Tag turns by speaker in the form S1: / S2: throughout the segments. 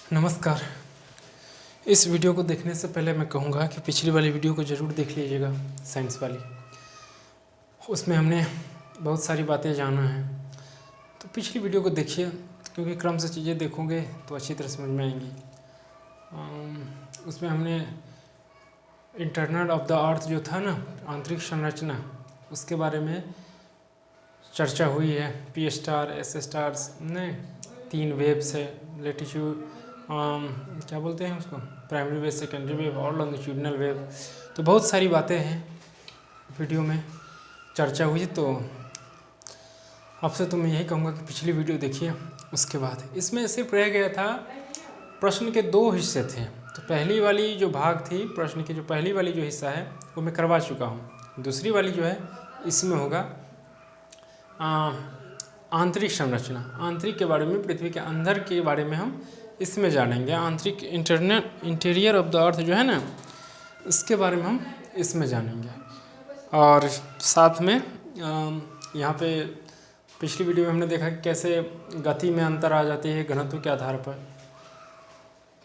S1: नमस्कार। इस वीडियो को देखने से पहले मैं कहूँगा कि पिछली वाली वीडियो को ज़रूर देख लीजिएगा, साइंस वाली। उसमें हमने बहुत सारी बातें जाना है, तो पिछली वीडियो को देखिए, क्योंकि क्रम से चीज़ें देखोगे तो अच्छी तरह समझ में आएंगी। उसमें हमने इंटरनल ऑफ द अर्थ जो था ना, आंतरिक संरचना, उसके बारे में चर्चा हुई है। पी स्टार, एस स्टार्स ने 3 वेव्स है, लेटीट्यूड क्या बोलते हैं उसको, प्राइमरी वेव, सेकेंडरी वेव और लॉन्गिट्यूडनल वेव। तो बहुत सारी बातें हैं वीडियो में चर्चा हुई। तो आपसे तो मैं यही कहूँगा कि पिछली वीडियो देखिए। उसके बाद इसमें सिर्फ रह गया था, प्रश्न के 2 हिस्से थे। तो पहली वाली जो भाग थी प्रश्न की, जो पहली वाली जो हिस्सा है वो मैं करवा चुका हूँ। दूसरी वाली जो है इसमें होगा आंतरिक संरचना, आंतरिक के बारे में, पृथ्वी के अंदर के बारे में हम इसमें जानेंगे। आंतरिक इंटीरियर ऑफ द अर्थ जो है ना, इसके बारे में हम इसमें जानेंगे। और साथ में यहाँ पे पिछली वीडियो में हमने देखा कि कैसे गति में अंतर आ जाती है घनत्व के आधार पर।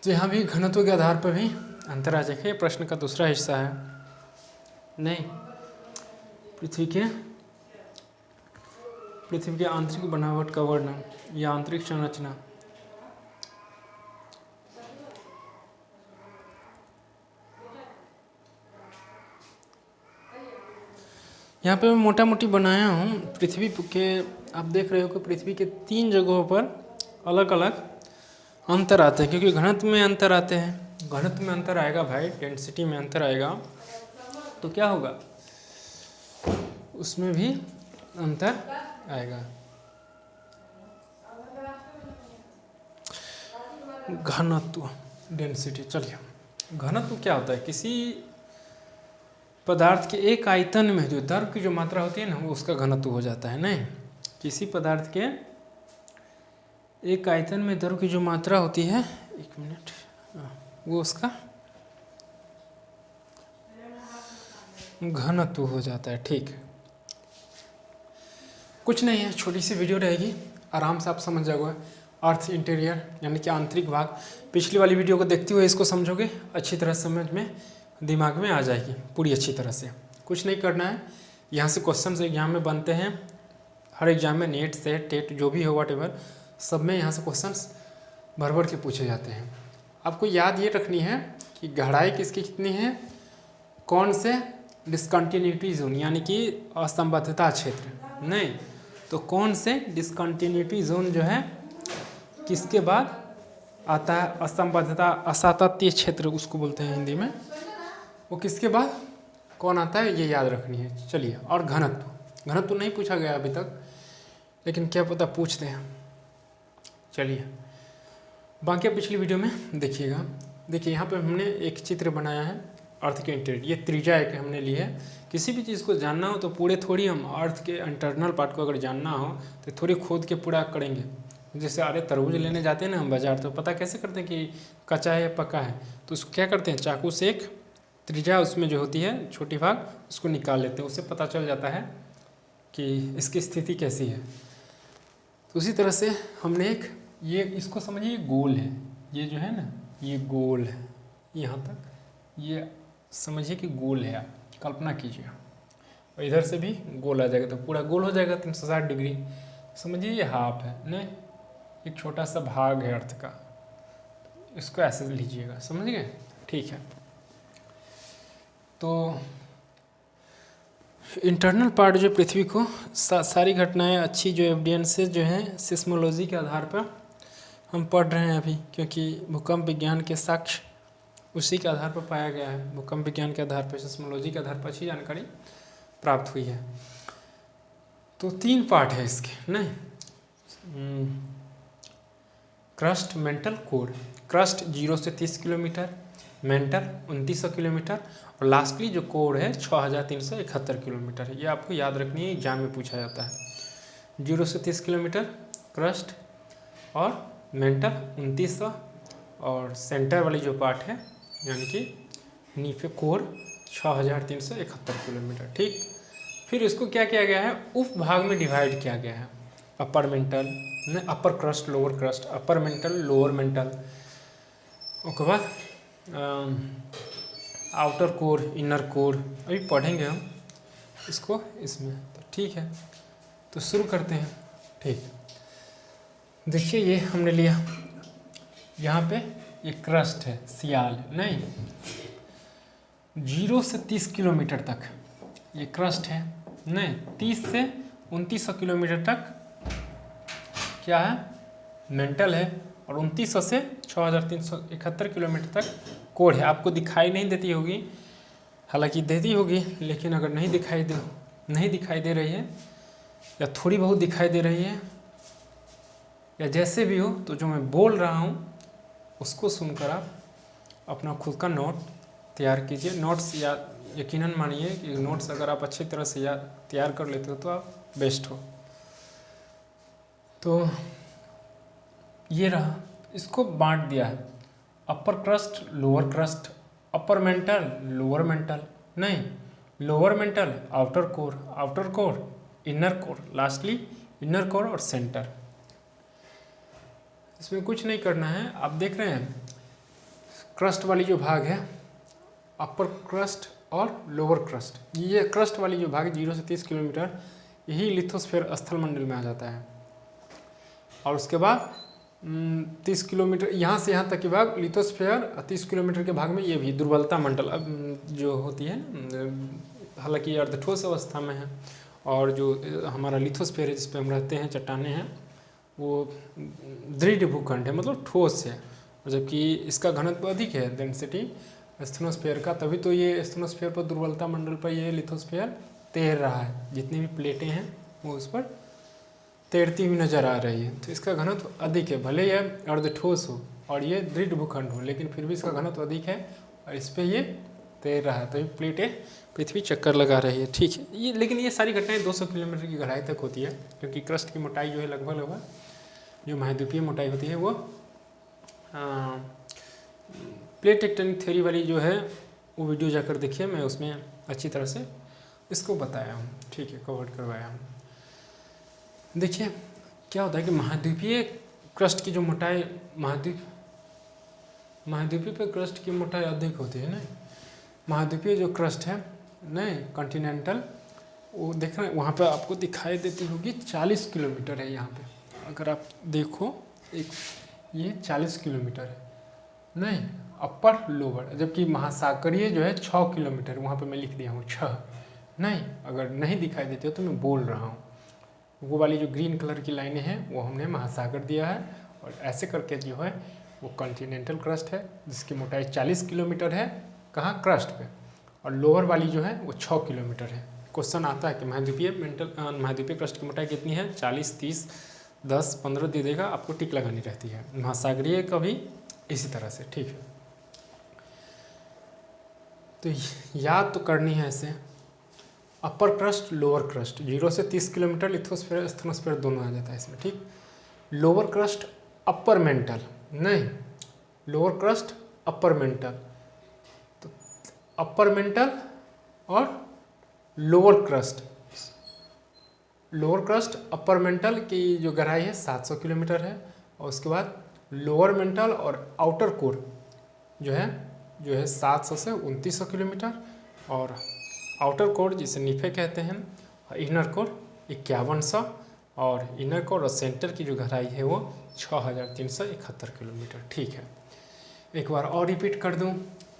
S1: तो यहाँ भी घनत्व के आधार पर भी अंतर आ जाएगा। ये प्रश्न का दूसरा हिस्सा है। नहीं, पृथ्वी के आंतरिक बनावट का वर्णन या आंतरिक संरचना। यहाँ पे मैं मोटा मोटी बनाया हूँ। पृथ्वी के, आप देख रहे हो कि पृथ्वी के 3 जगहों पर अलग अलग अंतर आते हैं, क्योंकि घनत्व में अंतर आते हैं। घनत्व में अंतर आएगा भाई, डेंसिटी में अंतर आएगा, तो क्या होगा, उसमें भी अंतर आएगा। घनत्व, डेंसिटी। चलिए, घनत्व क्या होता है? किसी पदार्थ के एक आयतन में जो द्रव की जो मात्रा होती है ना, वो उसका घनत्व हो जाता है। नहीं, किसी पदार्थ के एक आयतन में द्रव की जो मात्रा होती है, 1 मिनट, वो उसका घनत्व हो जाता है। ठीक, कुछ नहीं है, छोटी सी वीडियो रहेगी, आराम से आप समझ जाओगे। अर्थ इंटीरियर यानी कि आंतरिक भाग, पिछली वाली वीडियो को देखते हुए इसको समझोगे, अच्छी तरह समझ में, दिमाग में आ जाएगी पूरी अच्छी तरह से। कुछ नहीं करना है, यहाँ से क्वेश्चन एग्जाम में बनते हैं, हर एग्जाम में, नेट से टेट जो भी हो, व्हाटएवर, सब में यहाँ से क्वेश्चंस भर भर के पूछे जाते हैं। आपको याद ये रखनी है कि गहराई किसकी कितनी है, कौन से डिसकंटिन्यूटी जोन यानी कि असंबद्धता क्षेत्र, नहीं तो कौन से डिसकंटिन्यूटी जोन जो है किसके बाद आता है, असंबद्धता, असातत्य क्षेत्र उसको बोलते हैं हिंदी में, वो किसके बाद कौन आता है, ये याद रखनी है। चलिए, और घनत्व, घनत्व नहीं पूछा गया अभी तक, लेकिन क्या पता पूछते हैं। चलिए, बाकी पिछली वीडियो में देखिएगा। देखिए, यहाँ पे हमने एक चित्र बनाया है अर्थ के इंटीरियर। ये त्रिज्या एक हमने ली है। किसी भी चीज़ को जानना हो तो पूरे थोड़ी हम अर्थ के इंटरनल पार्ट को अगर जानना हो तो थोड़ी खोद के पूरा करेंगे। जैसे अरे तरबूज लेने जाते हैं ना हम बाजार, तो पता कैसे करते हैं कि कच्चा है या पका है, तो उसको क्या करते हैं, चाकू से एक त्रिज्या उसमें जो होती है छोटी भाग, उसको निकाल लेते हैं, उससे पता चल जाता है कि इसकी स्थिति कैसी है। तो उसी तरह से हमने एक, ये इसको समझिए गोल है, ये जो है ना ये गोल है, यहाँ तक ये समझिए कि गोल है। आप कल्पना कीजिए, और इधर से भी गोल आ जाएगा तो पूरा गोल हो जाएगा 360 डिग्री। समझिए ये हाफ है, नहीं एक छोटा सा भाग है अर्थ का, इसको ऐसे लीजिएगा, समझ गए? ठीक है, तो इंटरनल पार्ट जो पृथ्वी को सारी घटनाएं अच्छी जो एविडेंसेस जो हैं सिस्मोलॉजी के आधार पर हम पढ़ रहे हैं अभी, क्योंकि भूकंप विज्ञान के साक्ष्य उसी के आधार पर पाया गया है। भूकंप विज्ञान के आधार पर, सिस्मोलॉजी के आधार पर अच्छी जानकारी प्राप्त हुई है। तो 3 पार्ट है इसके, नहीं, क्रस्ट, मेंटल, कोर। क्रस्ट 0 से 30 किलोमीटर, मेंटल 2900 किलोमीटर, और लास्टली जो कोर है 6371 किलोमीटर है। ये आपको याद रखनी है, एग्जाम में पूछा जाता है। 0 से 30 किलोमीटर क्रस्ट, और मेंटल 2900, और सेंटर वाली जो पार्ट है यानी कि नीचे कोर 6371 किलोमीटर। ठीक, फिर इसको क्या किया गया है, उप भाग में डिवाइड किया गया है। Upper mantle, upper crust, lower crust, upper mantle, lower mantle, उसके बाद आउटर कोर, इनर कोर अभी पढ़ेंगे हम इसको इसमें, तो ठीक है। तो शुरू करते हैं। ठीक, देखिए ये हमने लिया, यहाँ पे ये क्रस्ट है, सियाल नहीं, 0 से 30 किलोमीटर तक ये क्रस्ट है नहीं, 30 से 2900 किलोमीटर तक क्या है, मेंटल है, और 2900 से 6371 किलोमीटर तक कोर है। आपको दिखाई नहीं देती होगी, हालांकि देती होगी, लेकिन अगर नहीं दिखाई दे रही है या थोड़ी बहुत दिखाई दे रही है या जैसे भी हो, तो जो मैं बोल रहा हूँ उसको सुनकर आप अपना खुद का नोट तैयार कीजिए। नोट्स या यकीनन मानिए कि नोट्स अगर आप अच्छी तरह से तैयार कर लेते हो तो आप बेस्ट हो। तो ये रहा, इसको बांट दिया है, upper crust, lower crust, upper mantle, lower mantle नहीं, lower mantle, outer core, inner core, lastly inner core और सेंटर। इसमें कुछ नहीं करना है। आप देख रहे हैं क्रस्ट वाली जो भाग है, अपर क्रस्ट और लोअर क्रस्ट, ये क्रस्ट वाली जो भाग 0 से 30 किलोमीटर, यही लिथोस्फीयर स्थलमंडल में आ जाता है। और उसके बाद 30 किलोमीटर यहाँ से यहाँ तक के भाग लिथोस्फीयर, 30 किलोमीटर के भाग में ये भी दुर्बलता मंडल जो होती है, हालांकि अर्धठोस अवस्था में है, और जो हमारा लिथोस्फीयर है जिस पे हम रहते हैं, चट्टाने हैं, वो दृढ़ भूखंड है, मतलब ठोस है, जबकि इसका घनत्व अधिक है डेंसिटी एस्थनोस्फीयर का, तभी तो ये एस्थनोस्फीयर पर, दुर्बलता मंडल पर ये लिथोस्फीयर तैर रहा है, जितनी भी प्लेटें हैं वो उस पर तैरती हुई नजर आ रही है। तो इसका घनत्व अधिक है, भले यह अर्धठोस हो और ये दृढ़ भूखंड हो, लेकिन फिर भी इसका घनत्व अधिक है और इस पर ये तैर रहा है, तभी प्लेटें पृथ्वी चक्कर लगा रही है। ठीक है, ये लेकिन ये सारी घटनाएं 200 किलोमीटर की गहराई तक होती है, क्योंकि क्रस्ट की मोटाई जो है लगभग जो महाद्वीपीय मोटाई होती है वो प्लेट टेक्टोनिक थ्योरी वाली जो है वो वीडियो जाकर देखिए, मैं उसमें अच्छी तरह से इसको बताया हूँ। ठीक है, कवर करवाया हूँ। देखिए क्या होता है कि महाद्वीपीय क्रस्ट की जो मोटाई, महाद्वीपीय पे क्रस्ट की मोटाई अधिक होती है ना, महाद्वीपीय जो क्रस्ट है नहीं, कॉन्टिनेंटल, वो देख रहे हैं वहाँ पे आपको दिखाई देती होगी 40 किलोमीटर है। यहाँ पे अगर आप देखो ये 40 किलोमीटर है नहीं, अपर लोअर, जबकि महासागरीय जो है 6 किलोमीटर, वहाँ पे मैं लिख दिया हूँ 6 नहीं, अगर नहीं दिखाई देती हो तो मैं बोल रहा हूँ, वो वाली जो ग्रीन कलर की लाइनें हैं वो हमने महासागर दिया है, और ऐसे करके जो है वो कॉन्टिनेंटल क्रस्ट है जिसकी मोटाई 40 किलोमीटर है, कहाँ क्रस्ट पे, और लोअर वाली जो है वो 6 किलोमीटर है। क्वेश्चन आता है कि महाद्वीपीय क्रस्ट की मोटाई कितनी है, 40, 30, 10, 15 दे देगा, आपको टिक लगानी रहती है। महासागरीय का भी इसी तरह से। ठीक है, तो याद तो करनी है ऐसे, अपर क्रस्ट, लोअर क्रस्ट, 0 से 30 किलोमीटर, लिथोस्फीयर एस्थनोस्फीयर दोनों आ जाता है इसमें। ठीक, लोअर क्रस्ट अपर मेंटल नहीं, लोअर क्रस्ट अपर मेंटल, तो अपर मेंटल और lower crust, lower crust upper mental की जो गहराई है 700 किलोमीटर है, और उसके बाद लोअर मेंटल और आउटर कोर जो है 700 से 2900 किलोमीटर, और आउटर कोर जिसे निफे कहते हैं, और इनर कोर 5100, और इनर कोर और सेंटर की जो गहराई है वो 6371 किलोमीटर। ठीक है, एक बार और रिपीट कर दूं,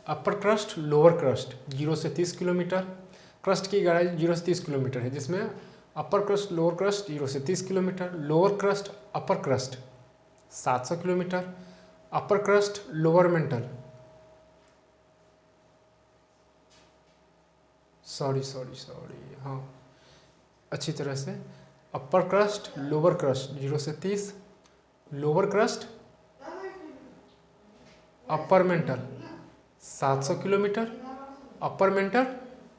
S1: अपर क्रस्ट, लोअर क्रस्ट 0 से 30 किलोमीटर, क्रस्ट की गहराई 0 से 30 किलोमीटर है, जिसमें अपर क्रस्ट, लोअर क्रस्ट 0 से 30 किलोमीटर, लोअर क्रस्ट, अपर क्रस्ट 700 किलोमीटर, अपर क्रस्ट, लोअर मेंटल, सॉरी, हाँ अच्छी तरह से, अपर क्रस्ट, लोअर क्रस्ट 0 से 30, lower crust, upper mental 700 kilometre, अपर मेंटल,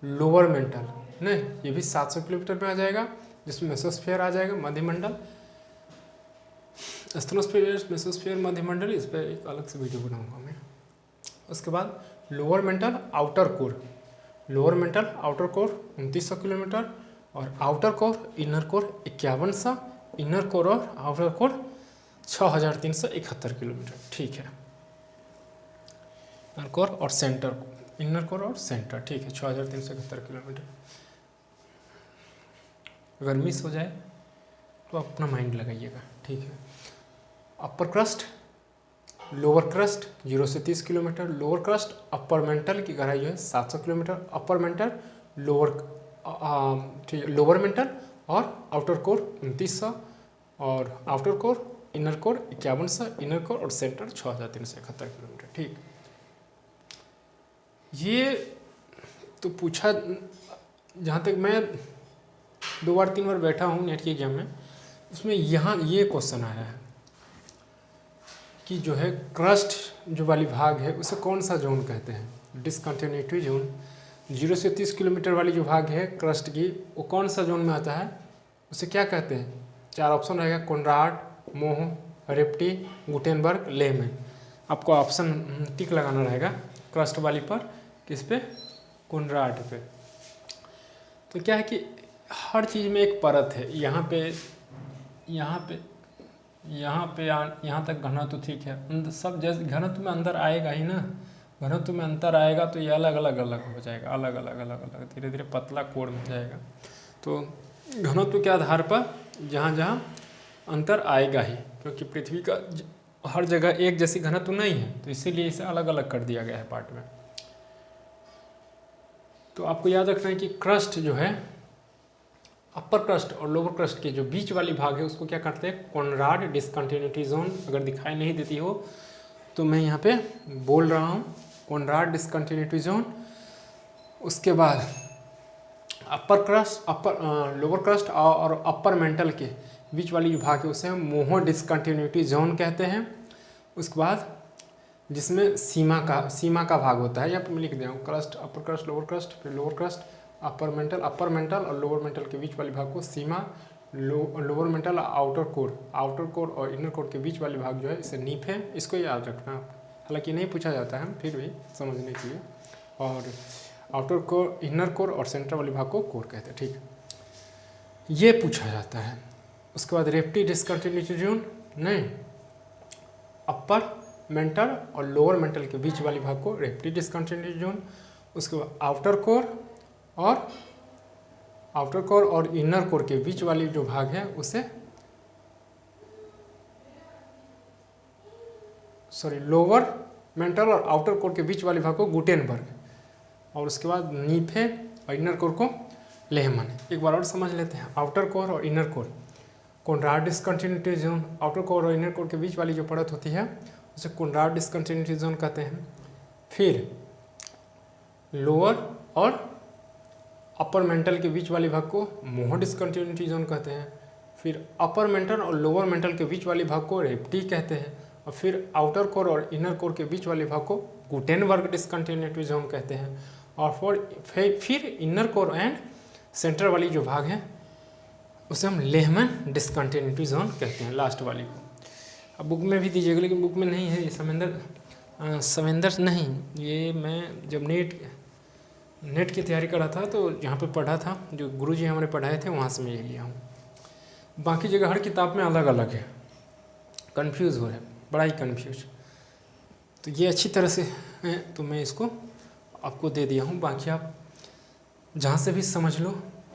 S1: लोअर मेंटल नहीं, ये भी 700 किलोमीटर में आ जाएगा, जिसमें मेसोस्फीयर आ जाएगा, मध्यमंडल, एस्थनोस्फीयर, मेसोस्फीयर, मध्यमंडल, इस पर एक अलग से वीडियो बनाऊंगा मैं। उसके बाद lower mantle, outer core, lower mantle, outer core 2900 kilometre, और outer core, inner core 5100, inner core और आउटर कोर 6371 किलोमीटर। ठीक है, इनर कोर और सेंटर, इनर कोर और सेंटर, ठीक है 6371 किलोमीटर। अगर मिस हो जाए तो अपना माइंड लगाइएगा, ठीक है। अपर क्रस्ट, लोअर क्रस्ट 0 से 30 kilometre, lower crust upper mental की गहराई जो है 700 किलोमीटर, अपर मेंटल लोअर ठीक है लोअर मेंटल और आउटर कोर 2900 और outer core inner core 5100, inner core और सेंटर 6371 किलोमीटर, ठीक। ये तो पूछा, जहाँ तक मैं 2 बार 3 बार बैठा हूँ नेट के एग्जाम में, उसमें यहाँ ये क्वेश्चन आया है कि जो है क्रस्ट जो वाली भाग है उसे कौन सा जोन कहते हैं, डिसकंटिन्यूटी जोन। 0 से 30 किलोमीटर वाली जो भाग है क्रस्ट की, वो कौन सा जोन में आता है, उसे क्या कहते हैं। 4 ऑप्शन रहेगा, कोनराड, मोह, रेप्टी, गुटेनबर्ग, लेहमैन। आपको ऑप्शन टिक लगाना रहेगा क्रस्ट वाली पर, किस पे, कोनराड पे। तो क्या है कि हर चीज़ में एक परत है, यहाँ तक घनत्व ठीक है, सब जैसे घनत्व में अंदर आएगा ही ना, घनत्व में अंतर आएगा तो ये अलग अलग हो जाएगा, अलग अलग धीरे धीरे पतला कोण में जाएगा। तो घनत्व के आधार पर जहाँ जहाँ अंतर आएगा ही, क्योंकि पृथ्वी का हर जगह एक जैसी घनत्व नहीं है, तो इसीलिए इसे अलग अलग कर दिया गया है पार्ट में। तो आपको याद रखना है कि क्रस्ट जो है, अपर क्रस्ट और लोअर क्रस्ट के जो बीच वाली भाग है उसको क्या कहते हैं, कोनराड डिसकंटिन्यूटी जोन। अगर दिखाई नहीं देती हो तो मैं यहाँ पे बोल रहा हूँ, कोनराड डिसकंटिन्यूटी जोन। उसके बाद अपर क्रस्ट, लोअर क्रस्ट और अपर मेंटल के बीच वाली जो भाग है उसे हम मोहो डिसकंटिन्यूटी जोन कहते हैं। उसके बाद जिसमें सीमा का भाग होता है, यहाँ पर मैं लिख दिया हूँ, क्रस्ट, अपर क्रस्ट, लोअर क्रस्ट, फिर लोअर क्रस्ट, अपर मेंटल और लोअर मेंटल के बीच वाली भाग को सीमा, लोअर मेंटल, आउटर कोर और इनर कोर के बीच वाली भाग जो है इसे नीफ है। इसको याद रखना, हालांकि नहीं पूछा जाता है, फिर भी समझने के लिए। और आउटर कोर, इनर कोर और सेंटर वाली भाग को कोर कहते हैं, ठीक। ये पूछा जाता है। उसके बाद रेप्टी डिसकंटिन्यूटी जोन, नहीं, अपर मेंटल और लोअर मेंटल के बीच वाली भाग को रेप्टी डिसकंटिन्यूटी जोन। उसके बाद आउटर कोर और इनर कोर के बीच वाली जो भाग है उसे लोअर मेंटल और आउटर कोर के बीच वाले भाग को गुटेनबर्ग, और उसके बाद नीफे और इनर कोर को लेहमन। एक बार और समझ लेते हैं, आउटर कोर और inner core, Conrad discontinuity zone. Outer core और इनर कोर के बीच वाली जो परत होती है उसे कोनराड डिसकंटिन्यूटी जोन कहते हैं। फिर लोअर और अपर मेंटल के बीच वाली भाग को मोहो डिसकंटिन्यूटी जोन कहते हैं। फिर अपर मेंटल और लोअर मेंटल के बीच वाली भाग को रेप्टी कहते हैं। और फिर आउटर कोर और इनर कोर के बीच वाले भाग को गुटेनबर्ग डिसकंटिन्यूटी जोन कहते हैं। और फिर इनर कोर एंड सेंटर वाली जो भाग है उसे हम लेहमैन डिसकंटिन्यूटी जोन कहते हैं, लास्ट वाली को। अब बुक में भी दीजिएगा, लेकिन बुक में नहीं है ये समेंदर नहीं, ये मैं जब नेट की तैयारी कर रहा था तो यहाँ पे पढ़ा था, जो गुरुजी हमारे पढ़ाए थे वहाँ से मैं ये लिया हूँ। बाकी जगह हर किताब में अलग अलग है, कंफ्यूज हो रहा है, बड़ा ही कंफ्यूज। तो ये अच्छी तरह से है तो मैं इसको आपको दे दिया हूँ, बाकी आप जहाँ से भी समझ लो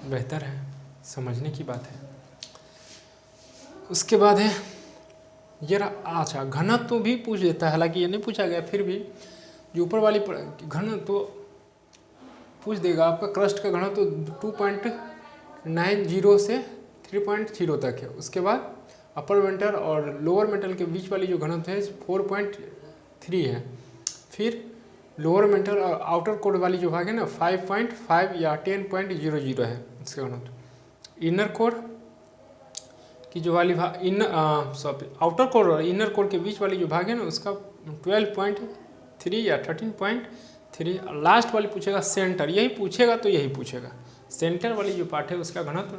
S1: बेहतर है, समझने की बात है। उसके बाद है ये अच्छा, घनत्व तो भी पूछ देता है, हालांकि ये नहीं पूछा गया, फिर भी जो ऊपर वाली घनत्व तो पूछ देगा। आपका क्रस्ट का घनत्व तो 2.90 से 3.0 तक है। उसके बाद अपर मेंटल और लोअर मेंटल के बीच वाली जो घनत्व है 4.3 है। फिर लोअर मेंटल और आउटर कोर वाली जो भाग है ना 5.5 या 10.00 है इसका घनत्व। इनर कोर की जो वाली भाग आउटर कोर और इनर कोर के बीच वाली जो भाग है ना उसका 12.3 या 13.3। लास्ट वाली पूछेगा सेंटर, यही पूछेगा तो यही पूछेगा। सेंटर वाली जो पार्ट है उसका घनत्व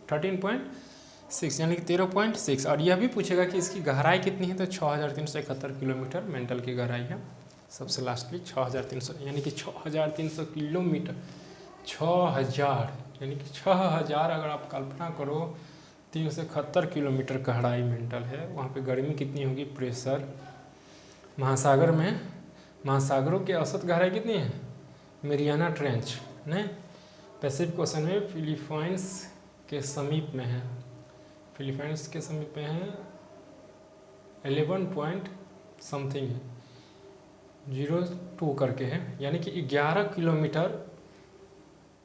S1: 13.6 यानी कि 13.6। और यह भी पूछेगा कि इसकी गहराई कितनी है, तो 6371 किलोमीटर मेंटल की गहराई है। सबसे लास्टली 6300 यानी कि 6300 किलोमीटर, 6000 यानी कि 6000 अगर आप कल्पना करो 371 किलोमीटर गहराई मेंटल है। वहाँ पे गर्मी कितनी होगी, प्रेशर महासागर में महासागरों की औसत गहराई कितनी है? मेरियाना ट्रेंच नहीं, पैसिफिक ओशन में फिलीपाइंस के समीप में है, फिलीपाइंस के समीप में है 11 पॉइंट समथिंग है, 02 करके है, यानी कि 11 किलोमीटर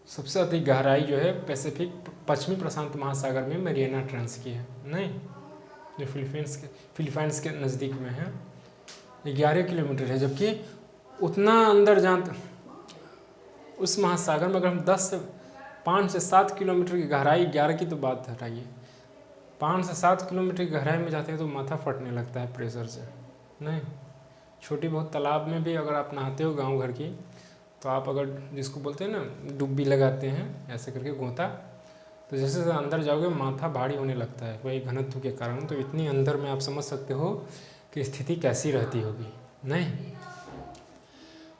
S1: सबसे अधिक गहराई जो है पैसिफिक पश्चिमी प्रशांत महासागर में मेरियाना ट्रेंच की है नहीं, जो फिलीपाइंस के नज़दीक में है, 11 किलोमीटर है। जबकि उतना अंदर उस महासागर में अगर हम 5 से 7 किलोमीटर की गहराई, 11 की तो बात हटाइए, 5 से 7 किलोमीटर की गहराई में जाते हैं तो माथा फटने लगता है प्रेशर से नहीं। छोटी बहुत तालाब में भी अगर आप नहाते हो गांव घर की, तो आप अगर जिसको बोलते हैं ना डुब्बी लगाते हैं ऐसे करके गोता, तो जैसे जैसे अंदर जाओगे माथा भारी होने लगता है वही घनत्व के कारण। तो इतनी अंदर में आप समझ सकते हो कि स्थिति कैसी रहती होगी नहीं।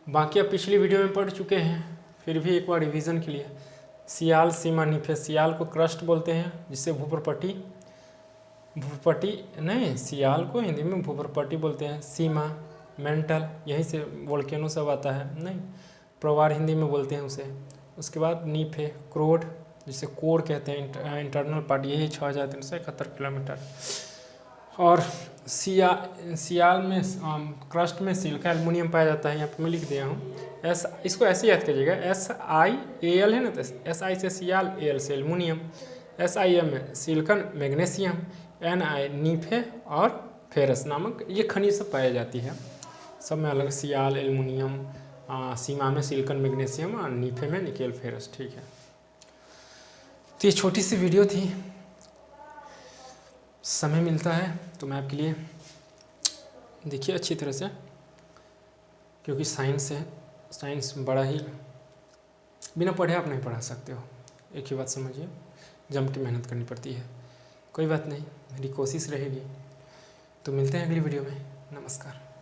S1: बाकी आप पिछली वीडियो में पढ़ चुके हैं, फिर भी एक बार रिवीजन के लिए। सियाल, सीमा, नीफे। सियाल को क्रस्ट बोलते हैं, जिससे भूपरपट्टी नहीं, सियाल को हिंदी में भूपरपट्टी बोलते हैं। सीमा मेंटल, यहीं से वोल्केनो सब आता है नहीं, प्रवार हिंदी में बोलते हैं उसे। उसके बाद नीफे क्रोड, जिसे कोर कहते हैं, इंटरनल पार्ट, यही 6371 किलोमीटर। और सियाल में क्रस्ट में सिलिका एल्युमिनियम पाया जाता है, यहाँ पर मैं लिख दिया हूँ। इसको ऐसे याद करिएगा, SiAl है ना, तो Si से सियाल, Al से एल्युमिनियम, SiM में सिलिकन मैग्नीशियम, Ni नीफे और फेरस नामक ये खनिज सब पाई जाती है, सब में अलग, सियाल एल्युमिनियम, सीमा में सिलिकन मैग्नीशियम और नीफे में निकेल फेरस। ठीक है, तो ये छोटी सी वीडियो थी। समय मिलता है तो मैं आपके लिए देखिए अच्छी तरह से, क्योंकि साइंस है, साइंस बड़ा ही, बिना पढ़े आप नहीं पढ़ा सकते हो। एक ही बात समझिए, जम के मेहनत करनी पड़ती है। कोई बात नहीं, मेरी कोशिश रहेगी। तो मिलते हैं अगली वीडियो में। नमस्कार।